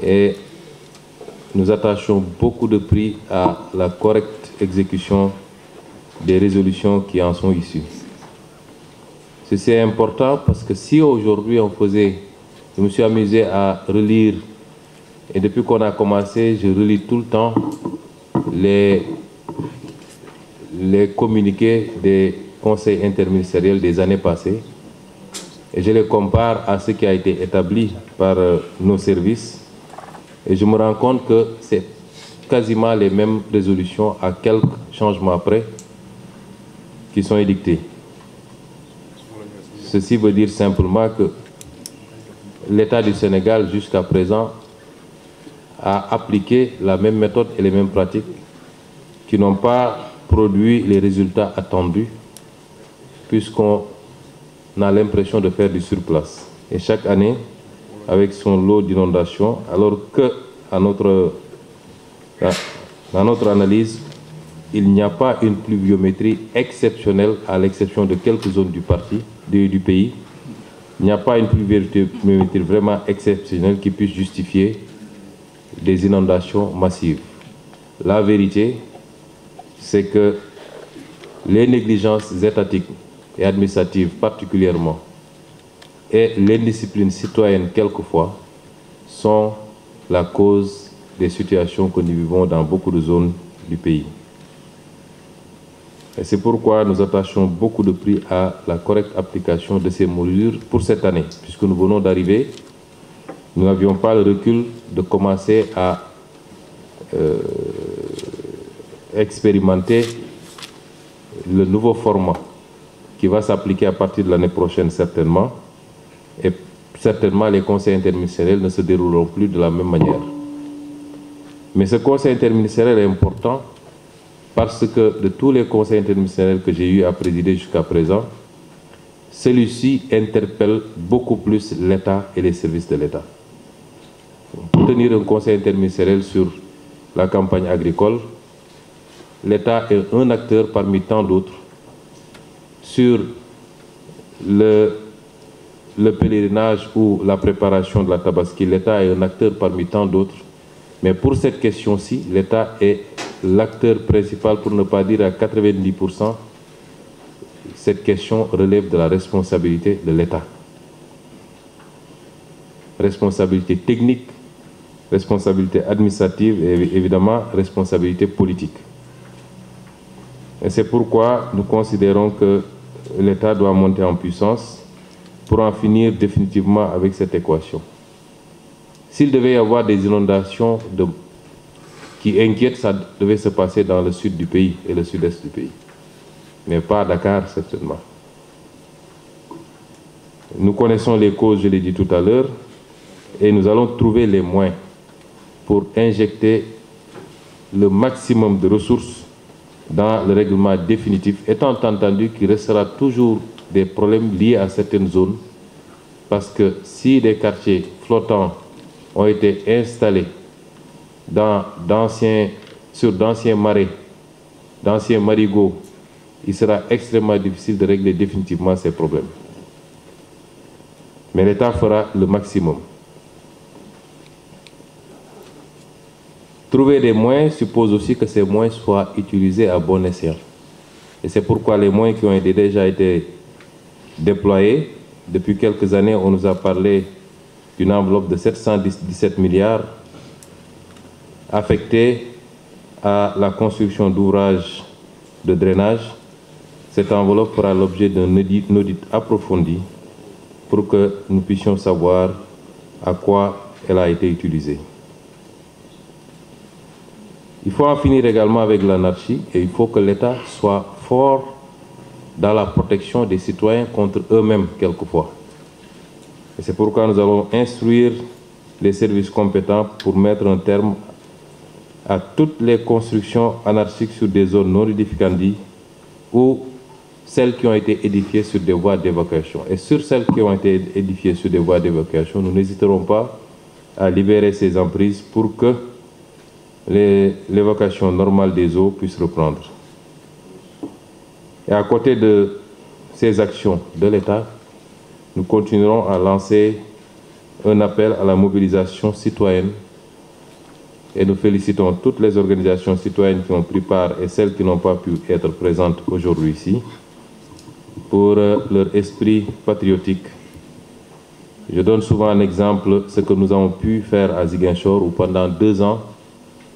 Et nous attachons beaucoup de prix à la correcte exécution des résolutions qui en sont issues. Ceci est important parce que si aujourd'hui je me suis amusé à relire, et depuis qu'on a commencé, je relis tout le temps les communiqués des conseils interministériels des années passées, et je les compare à ce qui a été établi par nos services, et je me rends compte que c'est quasiment les mêmes résolutions à quelques changements près qui sont édictées. Ceci veut dire simplement que l'État du Sénégal, jusqu'à présent, a appliqué la même méthode et les mêmes pratiques qui n'ont pas produit les résultats attendus, puisqu'on a l'impression de faire du surplace. Et chaque année, avec son lot d'inondations, alors que, à notre analyse, il n'y a pas une pluviométrie exceptionnelle, à l'exception de quelques zones du pays. Il n'y a pas une pluviométrie vraiment exceptionnelle qui puisse justifier des inondations massives. La vérité, c'est que les négligences étatiques et administratives particulièrement, et l'indiscipline citoyenne quelquefois, sont la cause des situations que nous vivons dans beaucoup de zones du pays. Et c'est pourquoi nous attachons beaucoup de prix à la correcte application de ces mesures pour cette année, puisque nous venons d'arriver. Nous n'avions pas le recul de commencer à expérimenter le nouveau format qui va s'appliquer à partir de l'année prochaine certainement. Et certainement les conseils interministériels ne se dérouleront plus de la même manière. Mais ce conseil interministériel est important parce que de tous les conseils interministériels que j'ai eu à présider jusqu'à présent, celui-ci interpelle beaucoup plus l'État et les services de l'État. Pour tenir un conseil interministériel sur la campagne agricole, l'État est un acteur parmi tant d'autres. Sur le pèlerinage ou la préparation de la Tabaski, l'État est un acteur parmi tant d'autres. Mais pour cette question-ci, l'État est l'acteur principal, pour ne pas dire à 90%. Cette question relève de la responsabilité de l'État. Responsabilité technique, responsabilité administrative et évidemment responsabilité politique. Et c'est pourquoi nous considérons que l'État doit monter en puissance pour en finir définitivement avec cette équation. S'il devait y avoir des inondations qui inquiètent, ça devait se passer dans le sud du pays et le sud-est du pays, mais pas à Dakar certainement. Nous connaissons les causes, je l'ai dit tout à l'heure, et nous allons trouver les moyens pour injecter le maximum de ressources dans le règlement définitif, étant entendu qu'il restera toujours des problèmes liés à certaines zones, parce que si des quartiers flottants ont été installés sur d'anciens marais, d'anciens marigots, il sera extrêmement difficile de régler définitivement ces problèmes. Mais l'État fera le maximum. Trouver des moyens suppose aussi que ces moyens soient utilisés à bon escient. Et c'est pourquoi les moyens qui ont déjà été déployés, depuis quelques années, on nous a parlé d'une enveloppe de 717 milliards affectés à la construction d'ouvrages de drainage. Cette enveloppe fera l'objet d'un audit approfondi pour que nous puissions savoir à quoi elle a été utilisée. Il faut en finir également avec l'anarchie et il faut que l'État soit fort dans la protection des citoyens contre eux-mêmes quelquefois. Et c'est pourquoi nous allons instruire les services compétents pour mettre un terme à toutes les constructions anarchiques sur des zones non édificantes ou celles qui ont été édifiées sur des voies d'évacuation. Et sur celles qui ont été édifiées sur des voies d'évacuation, nous n'hésiterons pas à libérer ces emprises pour que l'évacuation normale des eaux puisse reprendre. Et à côté de ces actions de l'État, nous continuerons à lancer un appel à la mobilisation citoyenne et nous félicitons toutes les organisations citoyennes qui ont pris part et celles qui n'ont pas pu être présentes aujourd'hui ici pour leur esprit patriotique. Je donne souvent un exemple, ce que nous avons pu faire à Ziguinchor où pendant 2 ans,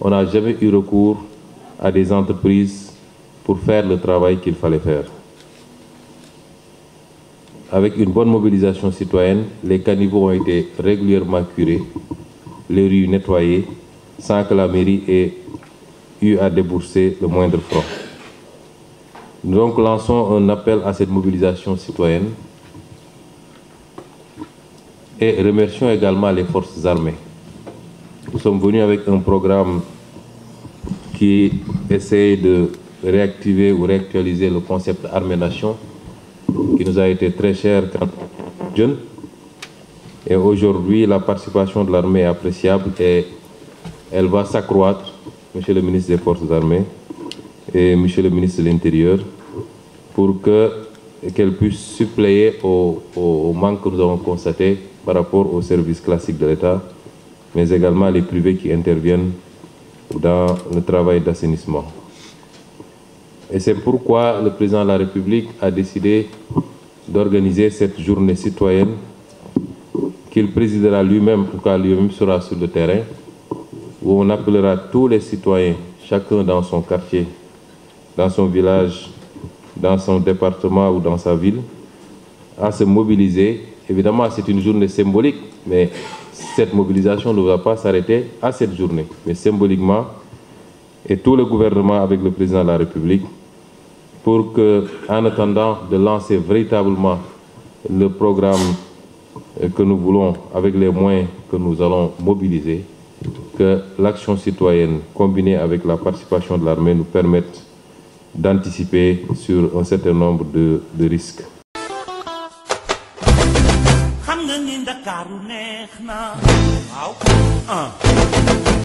on n'a jamais eu recours à des entreprises pour faire le travail qu'il fallait faire. Avec une bonne mobilisation citoyenne, les caniveaux ont été régulièrement curés, les rues nettoyées, sans que la mairie ait eu à débourser le moindre franc. Nous donc lançons un appel à cette mobilisation citoyenne et remercions également les forces armées. Nous sommes venus avec un programme qui essaye de réactiver ou réactualiser le concept armée-nation qui nous a été très cher quand on était jeunes. Et aujourd'hui, la participation de l'armée est appréciable et elle va s'accroître, Monsieur le ministre des Forces armées et Monsieur le ministre de l'Intérieur, pour qu'elle puisse suppléer au manque que nous avons constaté par rapport aux services classiques de l'État, mais également les privés qui interviennent dans le travail d'assainissement. Et c'est pourquoi le président de la République a décidé d'organiser cette journée citoyenne qu'il présidera lui-même, en tout cas lui-même sera sur le terrain, où on appellera tous les citoyens, chacun dans son quartier, dans son village, dans son département ou dans sa ville, à se mobiliser. Évidemment, c'est une journée symbolique, mais cette mobilisation ne va pas s'arrêter à cette journée. Mais symboliquement, et tout le gouvernement avec le président de la République, pour que, en attendant de lancer véritablement le programme que nous voulons avec les moyens que nous allons mobiliser, que l'action citoyenne combinée avec la participation de l'armée nous permette d'anticiper sur un certain nombre de risques.